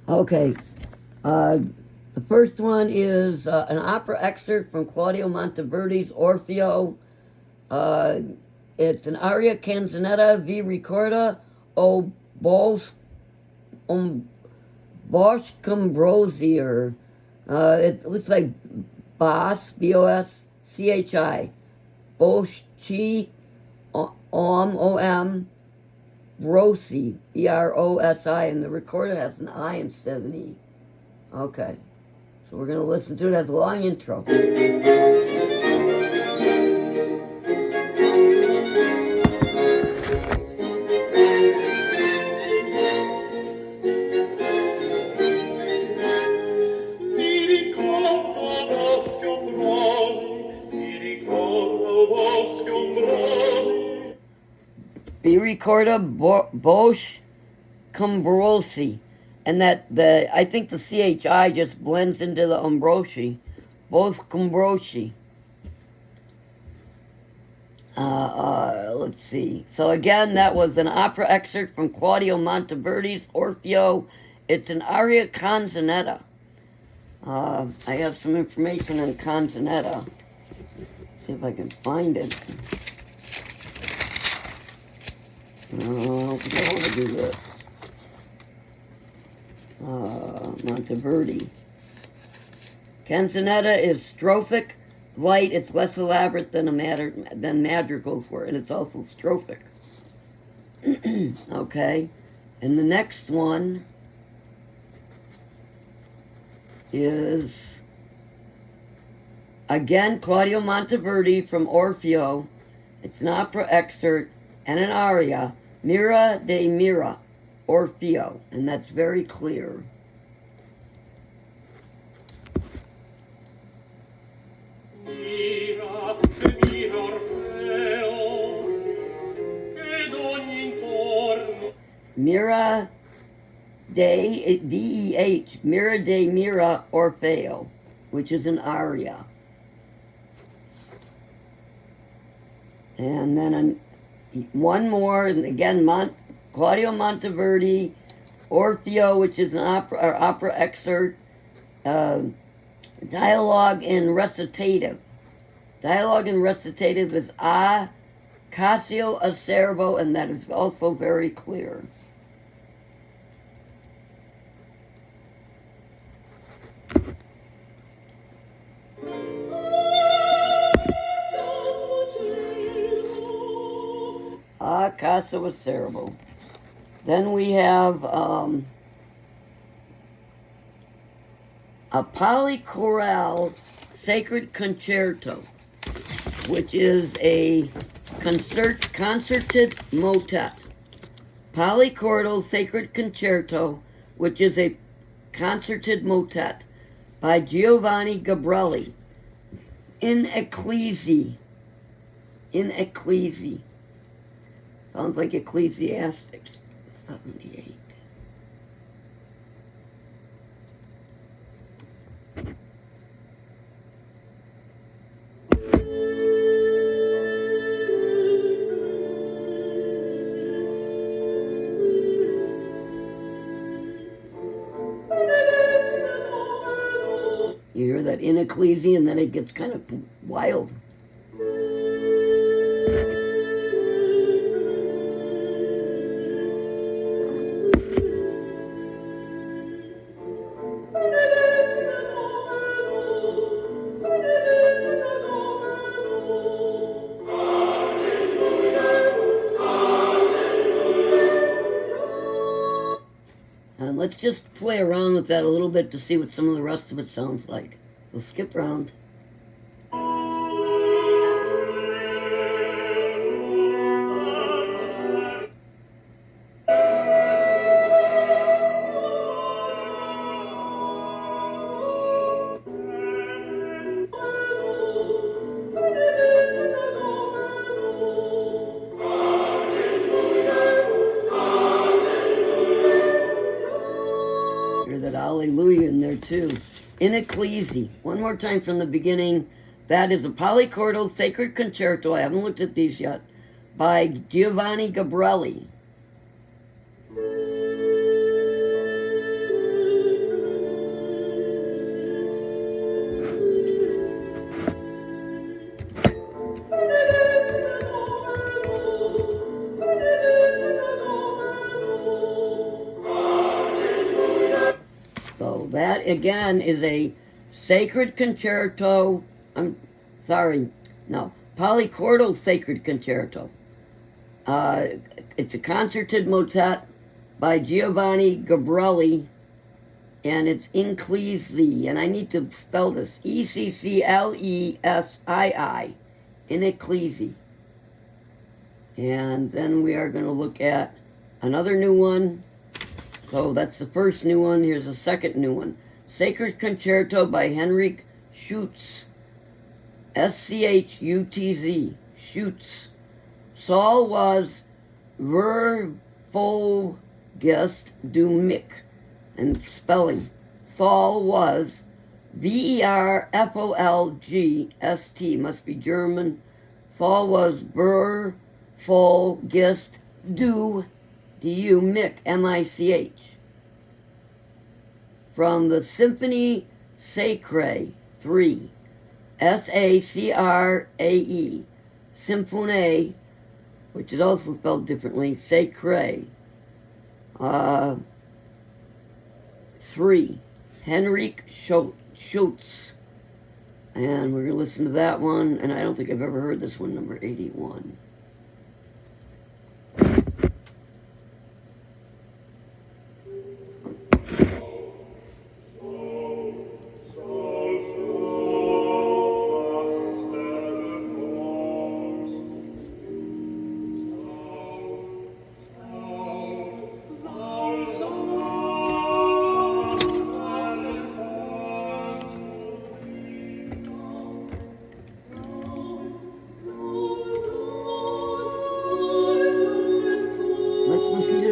Okay. The first one is an opera excerpt from Claudio Monteverdi's Orfeo. Uh, it's an aria canzonetta vi ricorda o Bosch Combrosier. It looks like Boss, Boschi, Boschi, O-M, Brosi, Brosi, and the recorder has an I instead of an E. Okay, so we're going to listen to it. It has a long intro. Vi ricorda Bosch Combrosi, and that I think the CHI just blends into the Umbrosi, both Combrosi. Let's see. So again, that was an opera excerpt from Claudio Monteverdi's Orfeo. It's an aria canzonetta. I have some information on canzonetta. See if I can find it. I don't think I want to do this. Monteverdi. Canzonetta is strophic, light. It's less elaborate than madrigals were, and it's also strophic. Okay, and the next one is again Claudio Monteverdi from Orfeo. It's an opera excerpt and an aria, Mira de Mira, Orfeo, and that's very clear. Mira de D-E-H, Mira de Mira Orfeo, which is an aria. And then one more, and again, Claudio Monteverdi, Orfeo, which is an opera excerpt, dialogue and recitative. Dialogue and recitative is A Cassio Acerbo, and that is also very clear. A Cassio Acerbo. Then we have a polychoral sacred concerto, which is a concerted motet. Polychordal sacred concerto, which is a concerted motet by Giovanni Gabrieli in Ecclesi. In Ecclesi. Sounds like Ecclesiastics. 78. You hear that in Ecclesi, and then it gets kind of wild. And let's just play around with that a little bit to see what some of the rest of it sounds like. So skip around. Hear that Alleluia in there too. In Ecclesi. One more time from the beginning. That is a polychordal sacred concerto. I haven't looked at these yet. By Giovanni Gabrieli. That again is a sacred concerto. I'm sorry, no, polychordal sacred concerto. It's a concerted motet by Giovanni Gabrieli, and it's Ecclesi, and I need to spell this Ecclesii, in Ecclesi. And then we are going to look at another new one. So that's the first new one. Here's a second new one. Sacred Concerto by Henrik Schutz. Schutz. Schutz. Saul was Verfolgest du mich. And spelling. Saul was Verfolgst. Must be German. Saul was Verfolgest du mich. M-I-C-H. From the Symphonie Sacrée 3. S-A-C-R-A-E. Symphonie, which is also spelled differently, Sacrée. 3. Henrik Schutz. And we're going to listen to that one, and I don't think I've ever heard this one, number 81.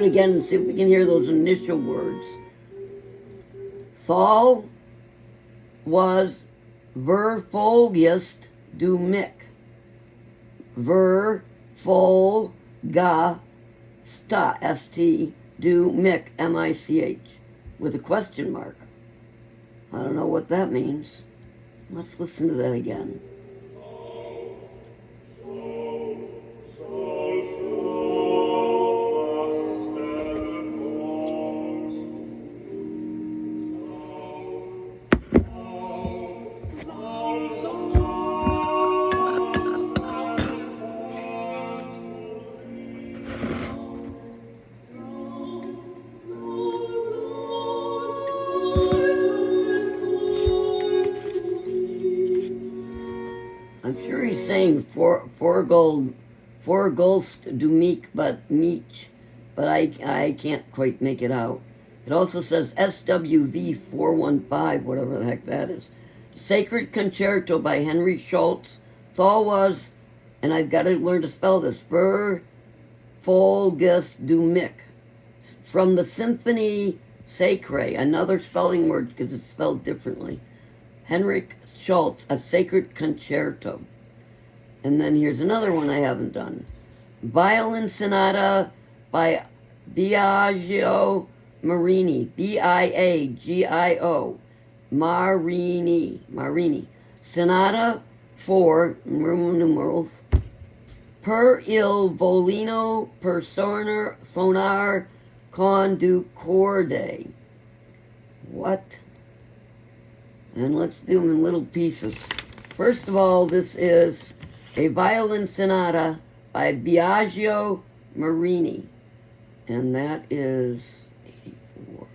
Again and see if we can hear those initial words. Saul was Verfolgest du mich. Verfolgsta, S-T, du mich, M-I-C-H, with a question mark. I don't know what that means. Let's listen to that again. I'm sure he's saying Forgolst du mich, but I can't quite make it out. It also says SWV 415, whatever the heck that is. Sacred Concerto by Henry Schultz. Saul was, and I've got to learn to spell this, Verfolgest du mich. From the Symphonie Sacrée, another spelling word because it's spelled differently. Henrik Schultz, a sacred concerto. And then here's another one I haven't done. Violin Sonata by Biagio Marini. B-I-A-G-I-O. Marini. Sonata for Roman numerals. Per il volino per sonar con du corde. What? And let's do them in little pieces. First of all, this is a violin sonata by Biagio Marini. And that is 84.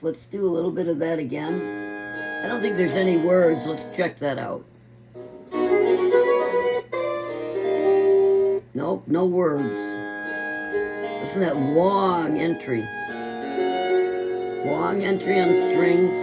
Let's do a little bit of that again. I don't think there's any words. Let's check that out. Nope, no words. Isn't that long entry? Long entry on strings.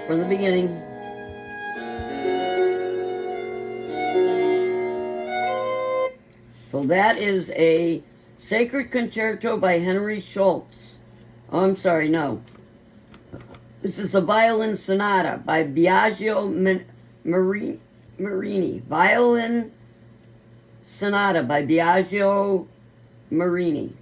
From the beginning. So that is a Sacred Concerto by Henry Schultz. Oh, I'm sorry, no. This is a Violin Sonata by Biagio Marini. Violin Sonata by Biagio Marini.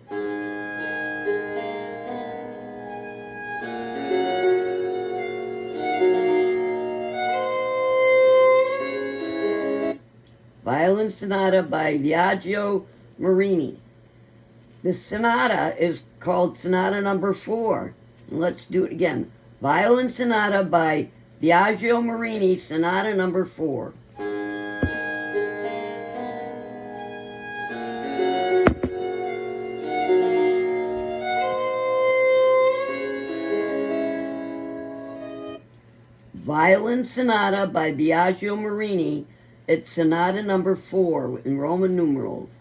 Violin Sonata by Biagio Marini. The sonata is called Sonata Number 4. Let's do it again. Violin Sonata by Biagio Marini, Sonata Number 4. Violin Sonata by Biagio Marini. It's Sonata Number 4 in Roman numerals.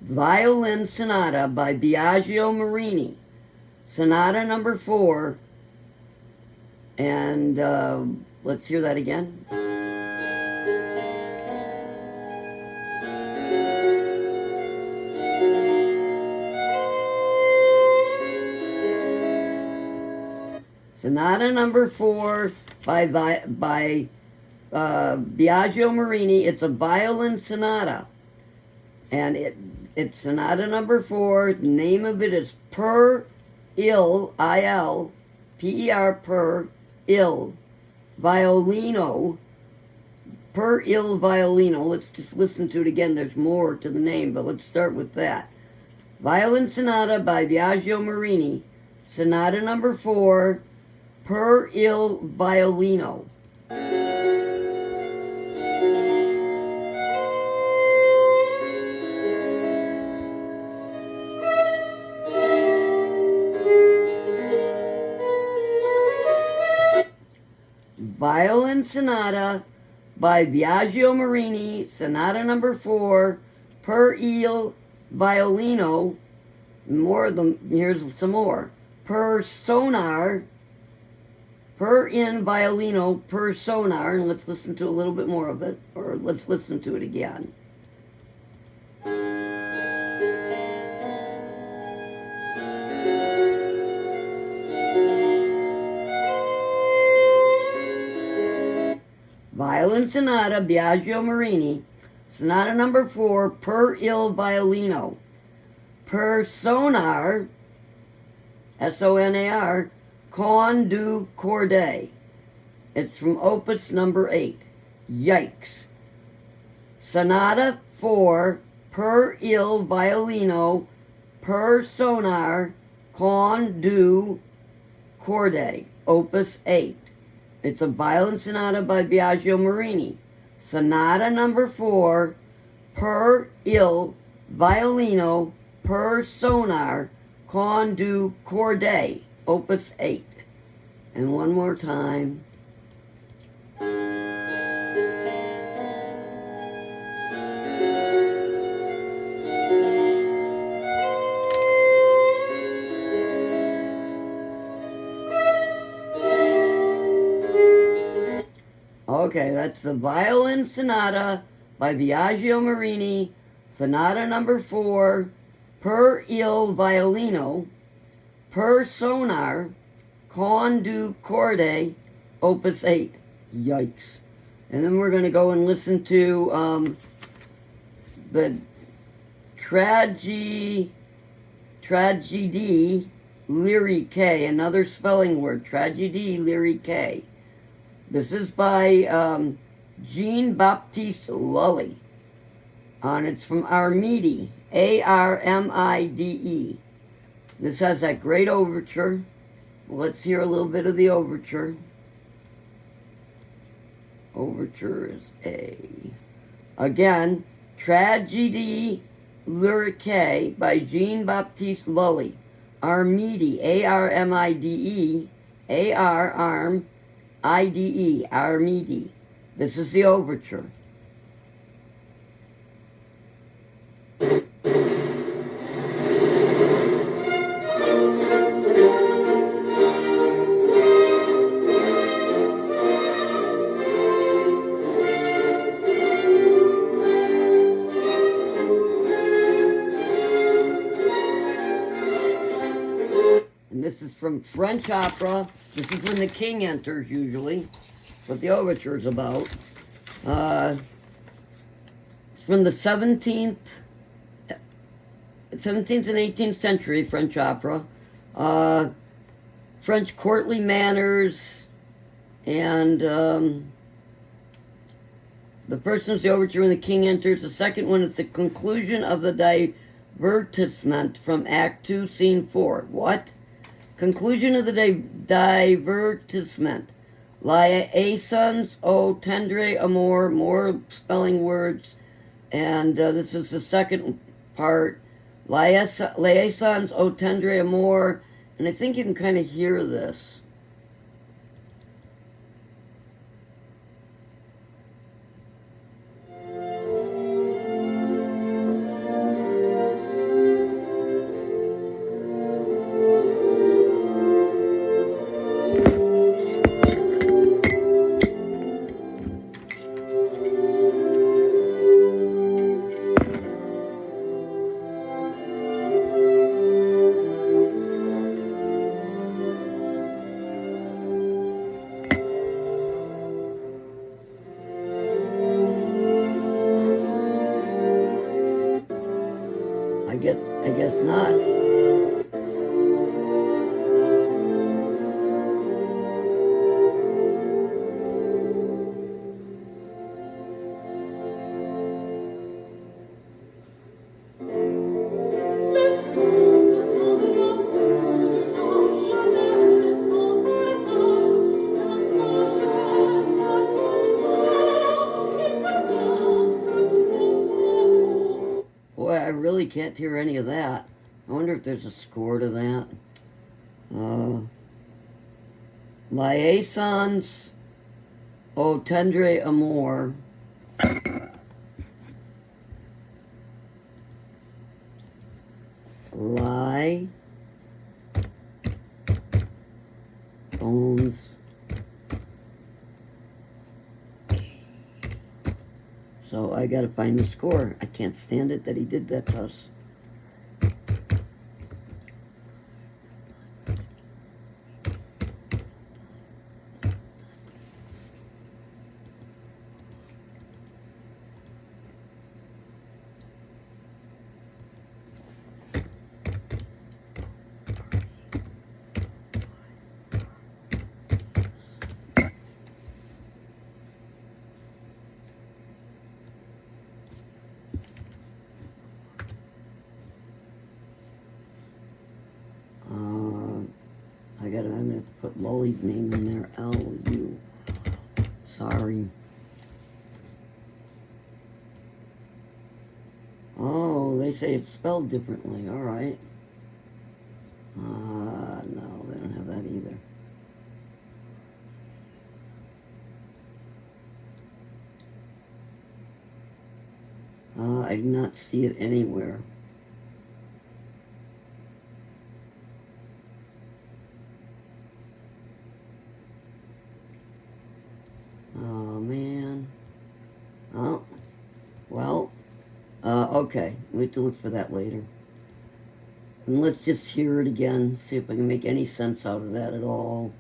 Violin Sonata by Biagio Marini. Sonata Number 4. And let's hear that again. Sonata Number 4 by Biagio Marini. It's a violin sonata, and it's Sonata Number 4. The name of it is Per Il, I-L, P-E-R, Per Il Violino. Per Il Violino. Let's just listen to it again. There's more to the name, but let's start with that. Violin Sonata by Biagio Marini. Sonata Number 4, Per Il Violino. Violin Sonata by Biagio Marini, Sonata Number 4, Per Il Violino. More of them. Here's some more. Per Sonar, Per in Violino, Per Sonar. And let's listen to a little bit more of it, or let's listen to it again. Violin Sonata, Biagio Marini, Sonata Number 4, Per Il Violino. Per Sonar, S-O-N-A-R, Con du Corday. It's from Opus Number 8. Yikes. Sonata 4, Per Il Violino, Per Sonar, Con du Corday. Opus 8. It's a violin sonata by Biagio Marini. Sonata Number 4, Per Il Violino, Per Sonar, Con du Corday, Opus 8. And one more time. Okay, that's the Violin Sonata by Biagio Marini, Sonata number 4, per il violino, per sonar, con du corde, opus 8. Yikes. And then we're going to go and listen to the tragedie lyrique, another spelling word, tragedie lyrique. This is by Jean-Baptiste Lully. And it's from Armide, Armide. This has that great overture. Let's hear a little bit of the overture. Overture is A. Again, Tragedie Lyrique by Jean-Baptiste Lully. Armide, Armide, Arm, IDE, Armide. This is the overture. And this is from French opera. This is when the king enters, usually. That's what the overture is about. It's from the 17th and 18th century French opera. French courtly manners, and the first one's the overture when the king enters. The second one is the conclusion of the divertissement from Act 2, Scene 4. What? Conclusion of the divertissement. Liaisons au tendre amour, more spelling words, and this is the second part. Liaisons au tendre amour, and I think you can kind of hear this. I guess not. Boy, I really can't hear any of that. I wonder if there's a score to that. Liaisons au tendre amour. Bones. So I gotta find the score. I can't stand it that he did that to us. I'm gonna put Lully's name in there. L-U. Sorry. Oh, they say it's spelled differently. All right. No, they don't have that either. I do not see it anywhere. Oh, man. Okay, we have to look for that later. And let's just hear it again, see if I can make any sense out of that at all.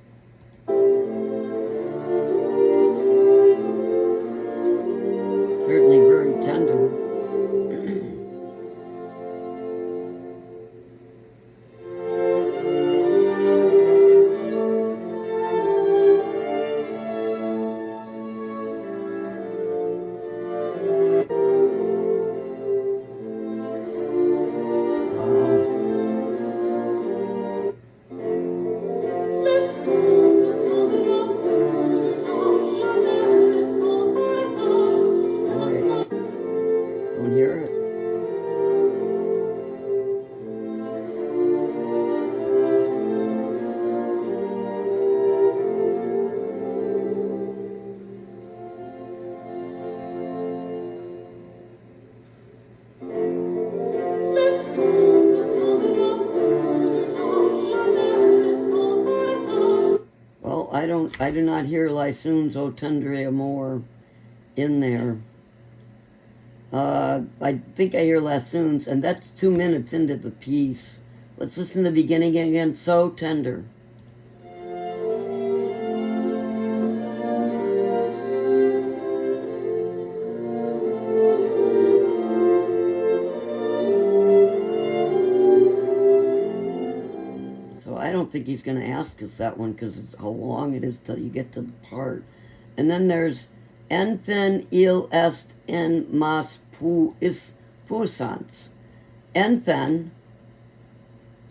Certainly very tender. Don't hear it. Well, I do not hear Licens O Tendre Amor in there. I think I hear Lassoons, and that's 2 minutes into the piece. Let's listen to the beginning again. So tender. So I don't think he's going to ask us that one because it's how long it is till you get to the part. And then there's En fin il est en mas puissance. En fin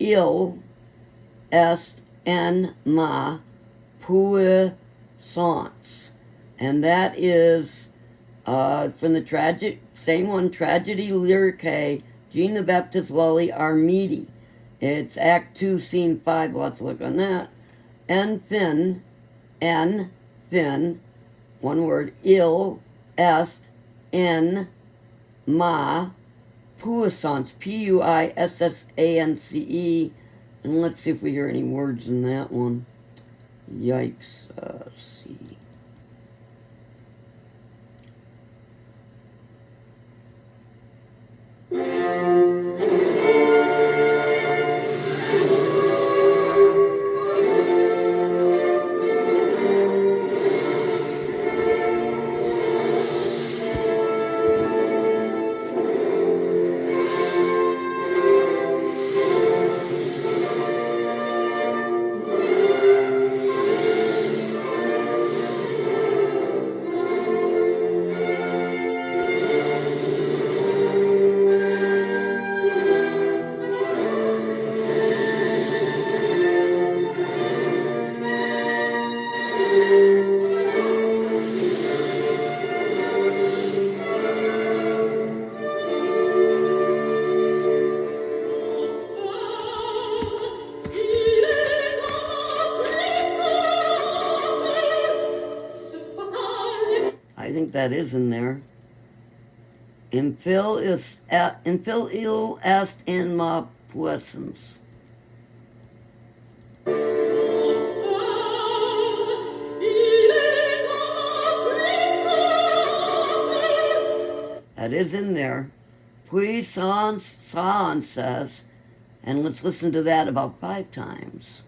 il est en ma puissance. And that is from the same one, Tragedy Lyricae, Jean the Baptist Lully Armidi. It's Act 2, Scene 5. Let's look on that. En fin, one word, il est en ma puissance, Puissance. And let's see if we hear any words in that one. Yikes. See. I think that is in there. Infil il est in ma puissance. That is in there. Puissance says, and let's listen to that about 5 times.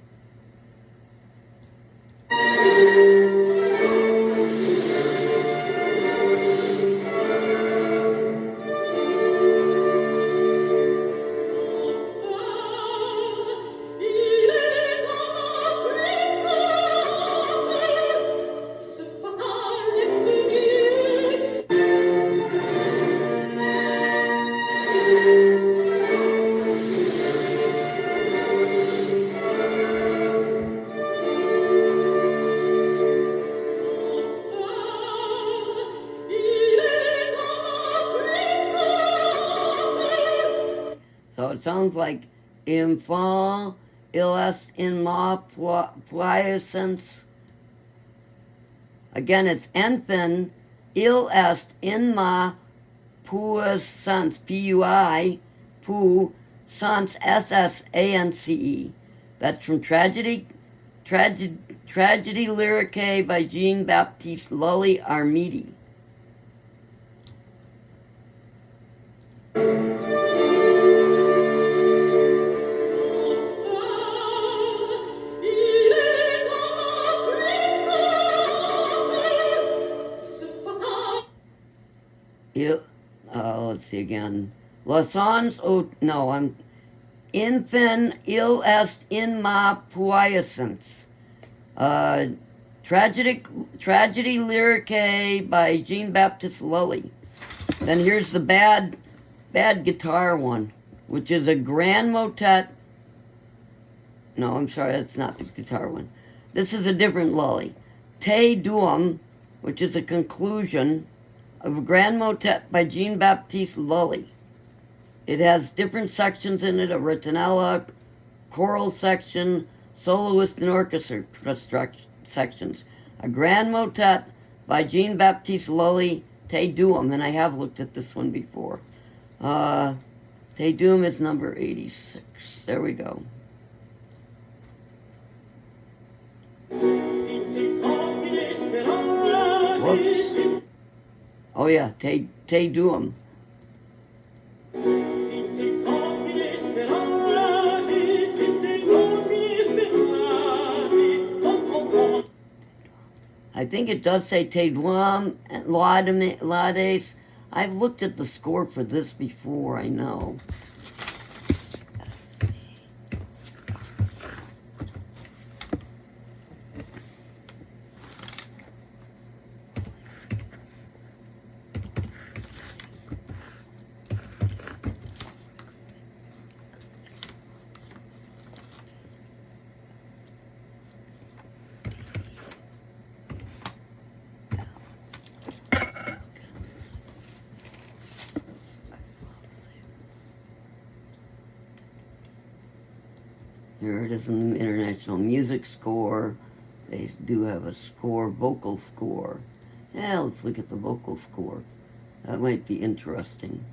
So it sounds like Enfant il est in ma puissance. Again, it's Enfant il est in ma puissance. Puissance, Sance. That's from Tragedy Lyricae by Jean Baptiste Lully Armidi. let's see again. Lasans, oh, no, I'm infin il est in ma puissance. Tragedy Lyrique by Jean-Baptiste Lully. Then here's the bad guitar one, which is a grand motet. No, I'm sorry, that's not the guitar one. This is a different Lully. Te Deum, which is a conclusion of a grand motet by Jean-Baptiste Lully. It has different sections in it, a ritornella, choral section, soloist and orchestra sections. A grand motet by Jean-Baptiste Lully, Te Deum, and I have looked at this one before. Te Deum is number 86. There we go. Whoops. Oh yeah, Te Deum. I think it does say Te Deum and Laudes. I've looked at the score for this before, I know. Here it is in the International Music Score. They do have a score, vocal score. Yeah, let's look at the vocal score. That might be interesting.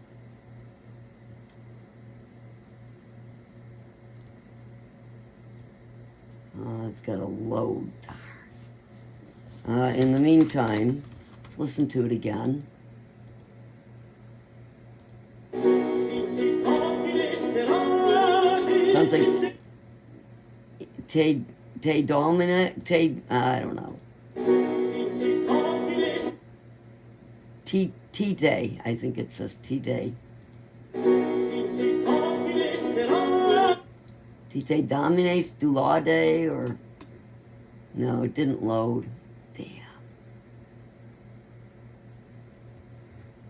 It's got a load. In the meantime, let's listen to it again. Sounds like Te Domine, I don't know. Tite, I think it says Tite. Tite Domines du Laude, or... No, it didn't load. Damn.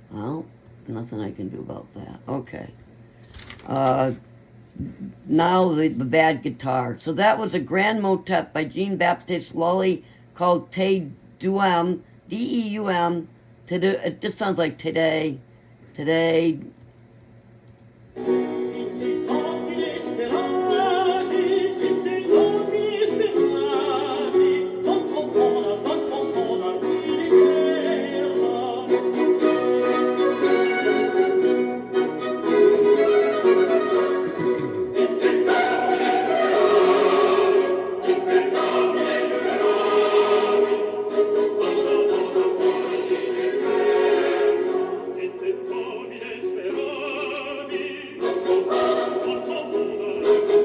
Well, nothing I can do about that. Okay. Now the bad guitar. So that was a grand motet by Jean-Baptiste Lully called Te Deum, D-E-U-M. It just sounds like today.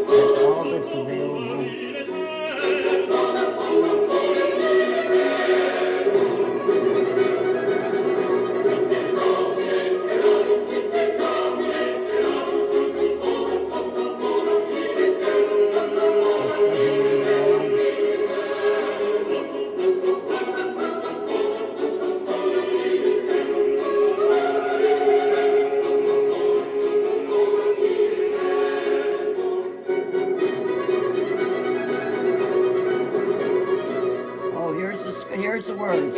That's all that's available. Oh, here's the words.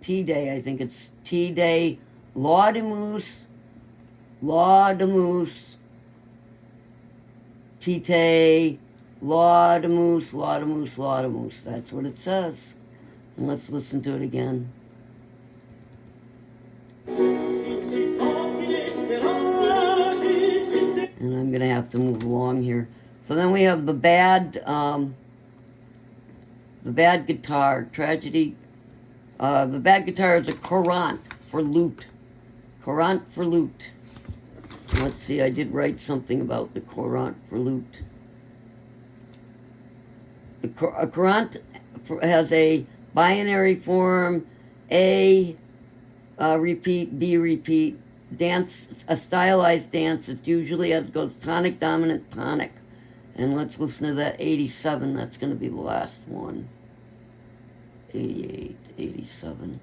T-Day, I think it's T-Day, Laudamus, Tite, Laudamus. That's what it says. And let's listen to it again. And I'm going to have to move along here. So then we have the bad guitar, tragedy. The bad guitar is a courant for lute. Let's see, I did write something about the courant for lute. A courant has a binary form, A, repeat, B, repeat. Dance, a stylized dance, it usually goes tonic, dominant, tonic. And let's listen to that 87, that's going to be the last one. 88, 87.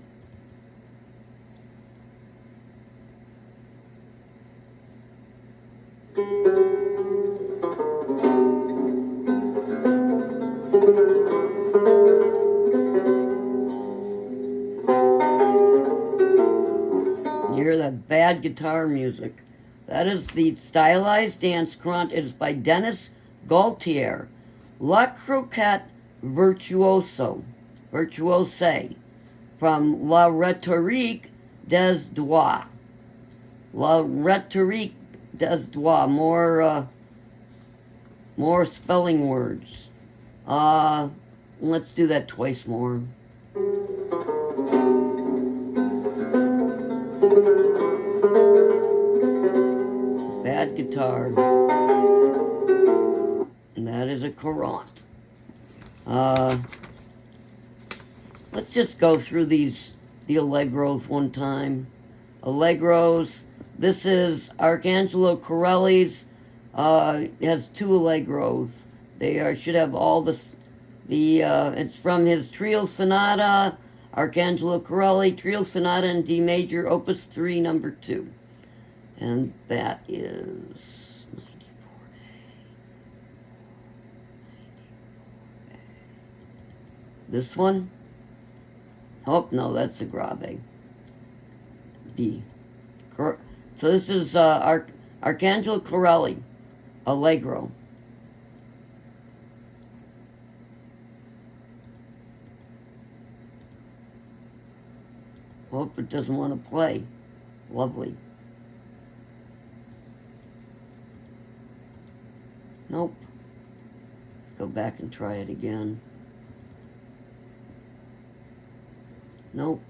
You hear that bad guitar music. That is the stylized dance courant. It is by Dennis Gaultier. La Croquette Virtuose, from La Rhétorique des Doigts. La Rhétorique des Doigts. More spelling words. Let's do that twice more. Bad guitar. And that is a courant. Let's just go through the Allegros one time. Allegros. This is Arcangelo Corelli's. Has 2 Allegros. They should have all this. It's from his Trio Sonata, Arcangelo Corelli, Trio Sonata in D major, Opus 3, number 2. And that is 94A. This one? Oh, no, that's a grave. B. So this is Arcangelo Corelli, Allegro. Hope it doesn't want to play. Lovely. Nope. Let's go back and try it again. Nope.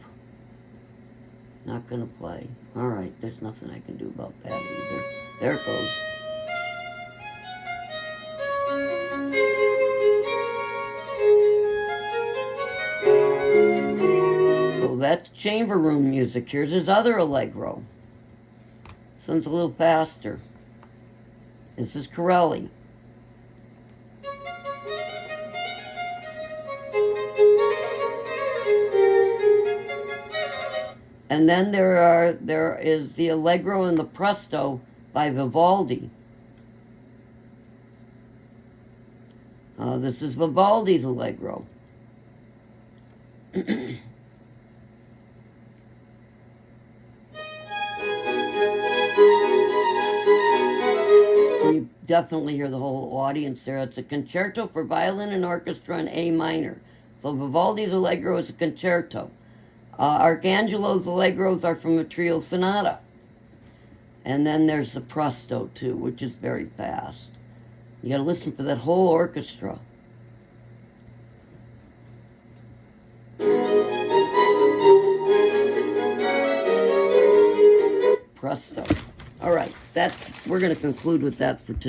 Not gonna play. Alright, there's nothing I can do about that either. There it goes. So that's chamber room music. Here's his other Allegro. This one's a little faster. This is Corelli. And then there is the Allegro and the Presto by Vivaldi. This is Vivaldi's Allegro. You definitely hear the whole audience there. It's a concerto for violin and orchestra in A minor. So Vivaldi's Allegro is a concerto. Arcangelo's Allegros are from a Trio Sonata. And then there's the Presto, too, which is very fast. You gotta listen for that whole orchestra. Presto. All right, we're gonna conclude with that for today.